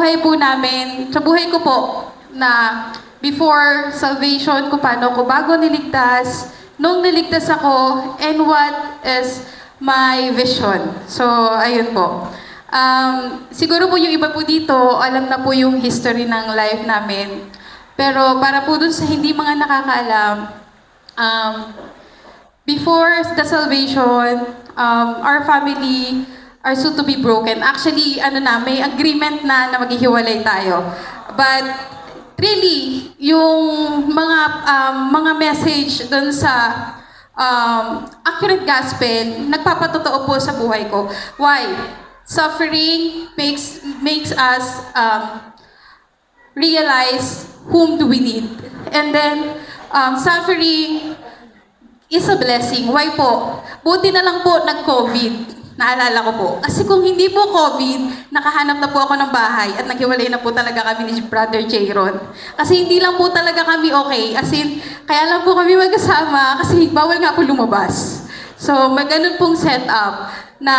buhay po namin, sa buhay ko po, na before salvation, kung paano ko bago niligtas, nung niligtas ako, and what is my vision. So, ayun po. Siguro po yung iba po dito, alam na po yung history ng life namin. Pero para po dun sa hindi mga nakakaalam, before the salvation, our family are soon to be broken. Actually, may agreement na maghihiwalay tayo. But really, yung mga message dun sa accurate gospel, nagpapatotoo po sa buhay ko. Why? Suffering makes us realize whom do we need. And then, suffering is a blessing. Why po? Buti na lang po nag-COVID. Naalala ko po. Kasi kung hindi po COVID, nakahanap na po ako ng bahay at naghiwalay na po talaga kami ni Brother Jayron. Kasi hindi lang po talaga kami okay. As in, kaya lang po kami magkasama kasi bawal nga po lumabas. So, ganun pong setup na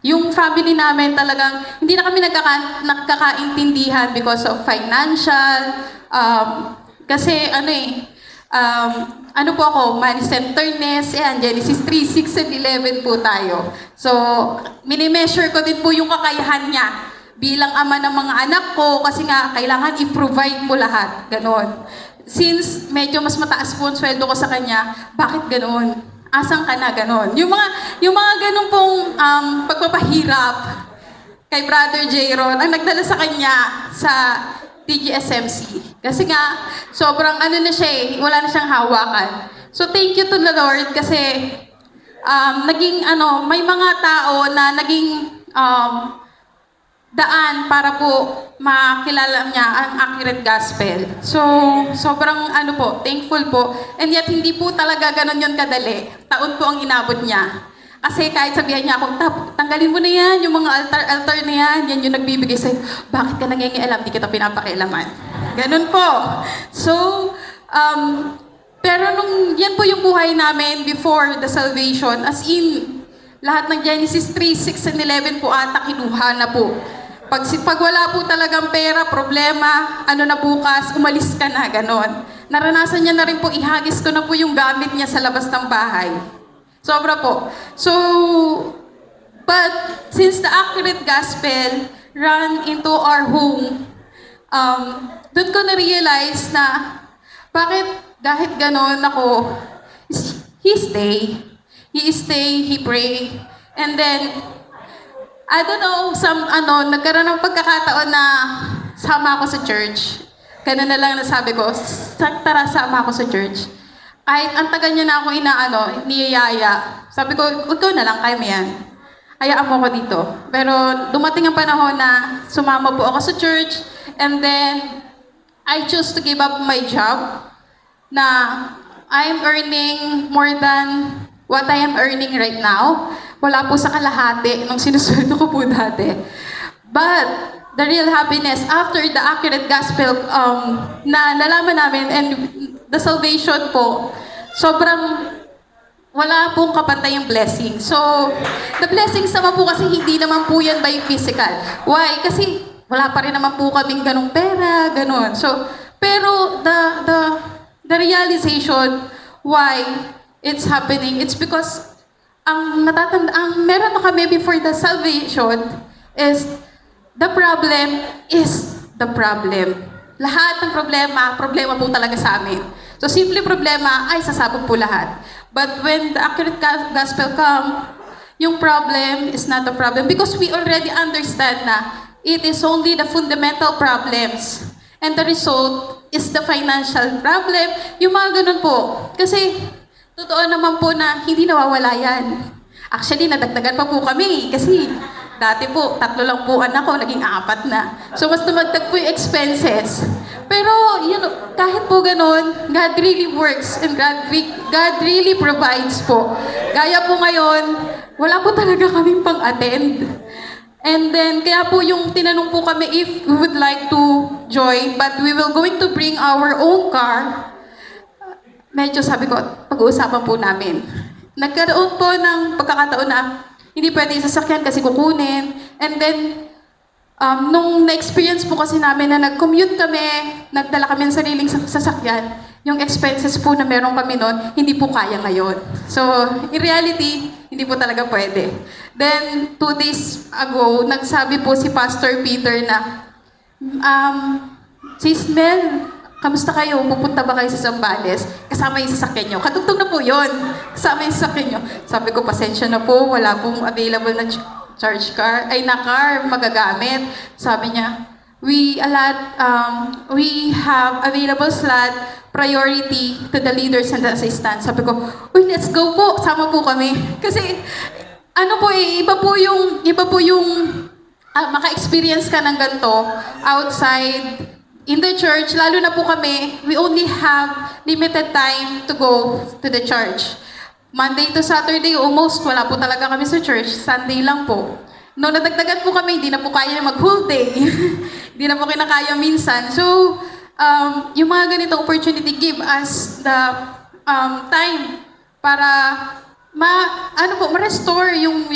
yung family namin talagang hindi na kami nagkakaintindihan because of financial, kasi ano po ako, man-centeredness, Genesis 3, 6, and 11 po tayo. So, minimeasure ko din po yung kakayahan niya bilang ama ng mga anak ko kasi nga, kailangan i-provide mo lahat. Ganon. Since medyo mas mataas po ang sweldo ko sa kanya, bakit ganon? Asang ka na ganon? Yung mga ganon pong pagpapahirap kay Brother Jayron, ang nagdala sa kanya sa TGSMC. Kasi nga, sobrang na siya wala na siyang hawakan. So thank you to the Lord kasi may mga tao na naging daan para po makilala niya ang accurate gospel. So, sobrang thankful po. And yet, hindi po talaga ganon yun kadali. Taon po ang inabot niya. Kasi kahit sabihan niya akong, tanggalin mo na yan, yung mga altar na yan yung nagbibigay sa'yo. Bakit ka nangingialam? Di kita pinapakialaman. Ganun po. So, pero yan po yung buhay namin before the salvation. As in, lahat ng Genesis 3, 6, and 11 po ata kinuha na po. Pag wala po talagang pera, problema, na bukas, umalis ka na, ganon. Naranasan niya na rin po, ihagis ko na po yung gamit niya sa labas ng bahay. Sobra po. So, but since the accurate gospel ran into our home, doon ko na-realize na bakit kahit ganon ako, he stay, he pray, and then, I don't know, nagkaroon ng pagkakataon na sama ako sa church. Ganun na lang nasabi ko, tara sama ako sa church. Kahit ang tagal niya na ako niyayaya. Sabi ko, ikaw na lang, kaya mo yan. Hayaan mo ko dito. Pero dumating ang panahon na sumama po ako sa church, and then, I chose to give up my job na I'm earning more than what I am earning right now. Wala po sa kalahati nung sinusweldo ko po dati. But, the real happiness after the accurate gospel na nalaman namin and the salvation po, sobrang wala pong kapantay yung blessing. So, the blessings naman po kasi hindi naman po yan by physical. Why? Kasi wala pa rin naman po kaming ganong pera, ganon. So, pero the realization why it's happening, it's because ang meron na kami before the salvation is the problem is the problem. Lahat ng problema po talaga sa amin. So, simple problema ay sasabog po lahat. But when the accurate gospel come, yung problem is not a problem because we already understand na it is only the fundamental problems. And the result is the financial problem. Yung mga ganun po. Kasi, totoo naman po na hindi nawawala yan. Actually, nadagdagan pa po kami kasi dati po, 3 lang po anak ko, naging 4 na. So, mas tumagdag po yung expenses. Pero, kahit po ganun, God really works and God really provides po. Gaya po ngayon, wala po talaga kaming pang-attend. And then, kaya po yung tinanong po kami if we would like to join, but we will going to bring our own car. Medyo sabi ko, pag-uusapan po namin. Nagkaroon po ng pagkakataon na hindi pwede sasakyan kasi kukunin. And then, Nung na-experience po kasi namin na nag-commute kami, nagdala kami ng sariling sasakyan, yung expenses po na meron kami noon, hindi po kaya ngayon. So, in reality, hindi po talaga pwede. Then, 2 days ago, nagsabi po si Pastor Peter na, Sis Mel, kamusta kayo? Pupunta ba kayo sa Zambales? Kasama yung sasakyan nyo. Katugtog na po yun. Kasama yung sasakyan nyo. Sabi ko, pasensya na po, wala pong available na charge car, na car magagamit. Sabi niya, we have available slot, priority to the leaders and the assistants. Sabi ko, uy, let's go po, sama po kami. Kasi, iba po yung maka-experience ka ng ganito outside, in the church, lalo na po kami, we only have limited time to go to the church. Monday to Saturday, almost wala po talaga kami sa church. Sunday lang po. Noong nadagdagan po kami, hindi na po kaya mag-whole day. Hindi na po kinakaya minsan. So, yung mga ganitong opportunity give us the time para ma-restore yung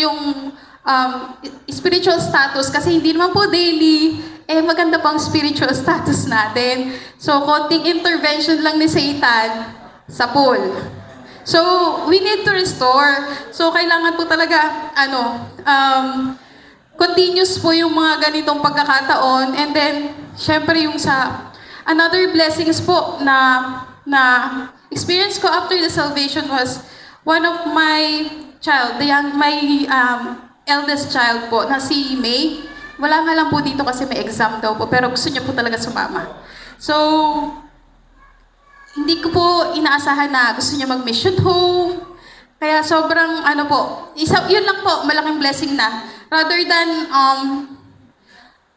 spiritual status. Kasi hindi naman po daily, maganda pang spiritual status natin. So, konting intervention lang ni Satan sa pool. So, we need to restore. So, kailangan po talaga, continuous po yung mga ganitong pagkakataon. And then, syempre yung another blessings po na experience ko after the salvation was one of my eldest child po, na si May. Wala nga lang po dito kasi may exam daw po, pero gusto niya po talaga sumama. So, hindi ko po inaasahan na gusto niya mag-mission home. Kaya sobrang yun lang po, malaking blessing na. Rather than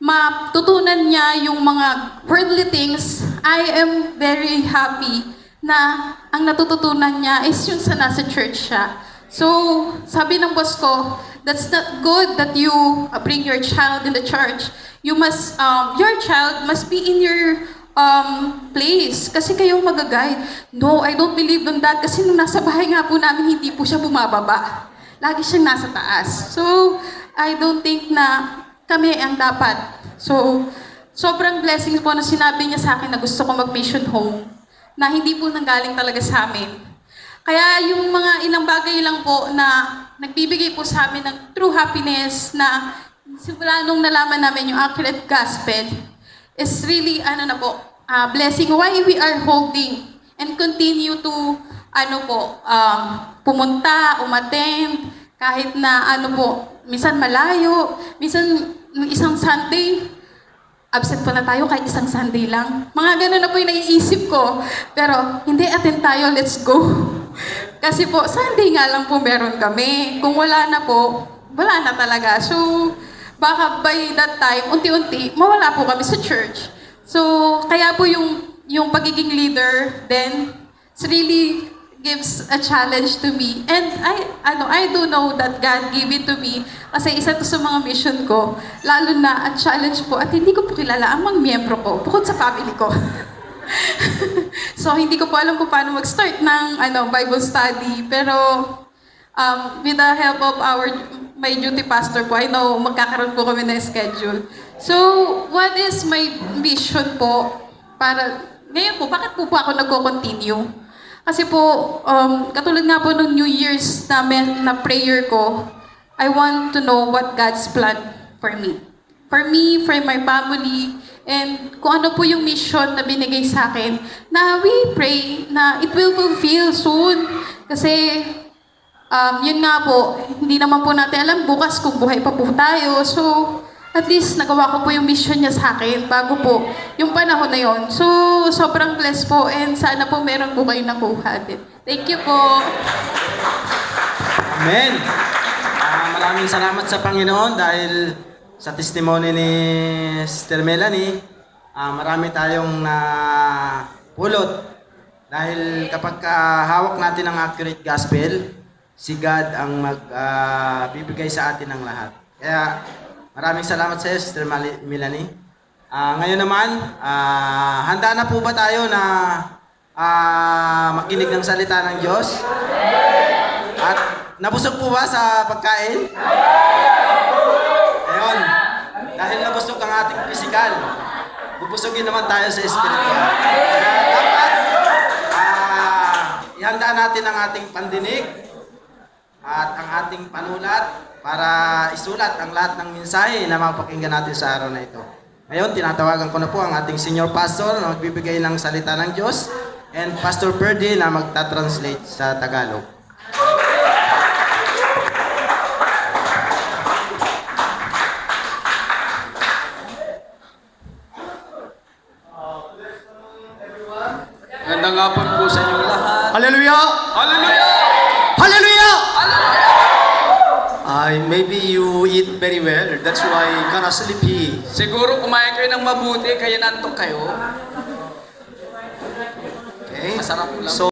matutunan niya yung mga worldly things, I am very happy na ang natututunan niya is yung nasa church siya. So, sabi ng boss ko, that's not good that you bring your child in the church. You must, your child must be in your place. Kasi kayo mag-guide. No, I don't believe on that. Kasi nung nasa bahay nga po namin, hindi po siya bumababa. Lagi siyang nasa taas. So, I don't think na kami ang dapat. So, sobrang blessings po na sinabi niya sa akin na gusto ko mag-mission home. Na hindi po nanggaling talaga sa amin. Kaya yung mga ilang bagay lang po na nagbibigay po sa amin ng true happiness na simula nung nalaman namin yung accurate gospel is really, blessing. Why we are holding and continue to, pumunta, umattend, kahit na, minsan malayo, minsan isang Sunday, absent pa na tayo kahit isang Sunday lang. Mga ganun na po yung naiisip ko. Pero, hindi, attend tayo, let's go. Kasi po, Sunday nga lang po meron kami. Kung wala na po, wala na talaga. So, baka by that time, unti-unti, mawala po kami sa church. So, kaya po yung pagiging leader, then, it's really gives a challenge to me. And I do know that God gave it to me kasi isa to sa mga mission ko. Lalo na at challenge po at hindi ko po kilala ang mga miyembro ko bukod sa family ko. So, hindi ko po alam kung paano mag-start ng Bible study. Pero, with the help of my duty pastor po, I know magkakaroon po kami ng schedule. So, what is my vision po para, ngayon po, bakit po ako nagko-continue? Kasi po, katulad nga po ng New Year's na prayer ko, I want to know what God's plan for me. For me, for my family, and kung ano po yung mission na binigay sa akin, na we pray na it will fulfill soon. Kasi, yun nga po, hindi naman po natin alam bukas kung buhay pa po tayo. So, at least nagawa ko po yung mission niya sa akin bago po yung panahon na yon. So, sobrang blessed po and sana po meron po kayong nakuha din. Thank you po. Amen. Maraming salamat sa Panginoon dahil sa testimony ni Sister Melanie, marami tayong pulot. Dahil kapag hawak natin ang accurate gospel, si God ang magbibigay sa atin ng lahat. Kaya, maraming salamat sa iyo, Sister Melanie. Ngayon naman, handa na po ba tayo na makinig ng salita ng Diyos? At nabusog po ba sa pagkain? Ayun. Dahil nabusog ang ating pisikal, bubusugin naman tayo sa espiritual. Kaya dapat ihanda natin ang ating pandinig at ang ating panulat para isulat ang lahat ng mensahe na mapakinggan natin sa araw na ito. Ngayon, tinatawagan ko na po ang ating senior pastor na magbibigay ng salita ng Diyos and Pastor Ferdy na magta-translate sa Tagalog. Magandang hapon po sa inyong lahat. Hallelujah! Hallelujah! Hallelujah! Hallelujah! Maybe you eat very well. That's why kind of sleepy. Siguro kumain kayo ng mabuti, kaya nantok kayo. Okay? Masarap lang. So